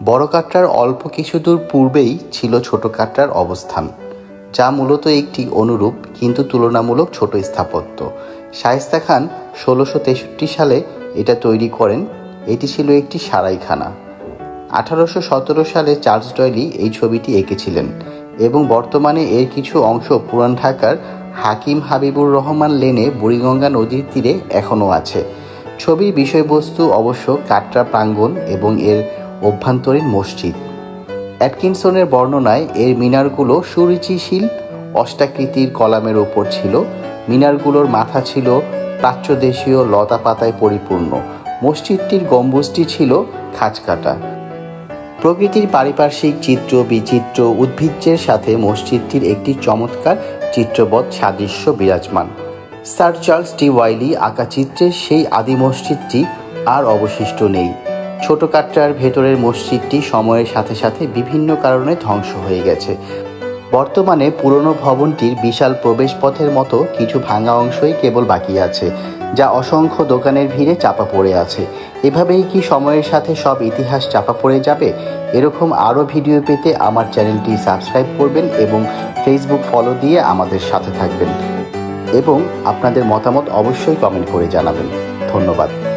বড় কাটরার অল্প কিছু দূর পূর্বেই ছিল ছোট কাটরার অবস্থান, যা মূলত একটি অনুরূপ কিন্তু তুলনামূলক ছোট স্থাপত্য। শায়েস্তা খান ১৬৬৩ সালে এটা তৈরি করেন। এটি ছিল একটি সারাইখানা। ১৮১৭ সালে চার্লস ডয়েলি এই ছবিটি এঁকেছিলেন এবং বর্তমানে এর কিছু অংশ পুরান ঢাকার হাকিম হাবিবুর রহমান লেনে বুড়িগঙ্গা নদীর তীরে এখনও আছে। ছবির বিষয়বস্তু অবশ্য কাটরা প্রাঙ্গণ এবং এর অভ্যন্তরীণ মসজিদ। অ্যাটকিনসনের বর্ণনায় এর মিনারগুলো সুরুচিশীল অষ্টাকৃতির কলামের ওপর ছিল। মিনারগুলোর মাথা ছিল প্রাচ্যদেশীয় লতা পাতায় পরিপূর্ণ। মসজিদটির গম্বুজটি ছিল খাঁজকাটা। প্রকৃতির পারিপার্শ্বিক চিত্র বিচিত্র উদ্ভিজ্জের সাথে মসজিদটির একটি চমৎকার চিত্রবৎ সাদৃশ্য বিরাজমান। স্যার চার্লস ডি ওয়াইলি আঁকা চিত্রের সেই আদি মসজিদটি আর অবশিষ্ট নেই। ছোট কাটরার ভেতরের মসজিদটি সময়ের সাথে সাথে বিভিন্ন কারণে ধ্বংস হয়ে গেছে। বর্তমানে পুরনো ভবনটির বিশাল প্রবেশপথের মতো কিছু ভাঙা অংশই কেবল বাকি আছে, যা অসংখ্য দোকানের ভিড়ে চাপা পড়ে আছে। এভাবেই কি সময়ের সাথে সব ইতিহাস চাপা পড়ে যাবে? এরকম আরও ভিডিও পেতে আমার চ্যানেলটি সাবস্ক্রাইব করবেন এবং ফেসবুক ফলো দিয়ে আমাদের সাথে থাকবেন এবং আপনাদের মতামত অবশ্যই কমেন্ট করে জানাবেন। ধন্যবাদ।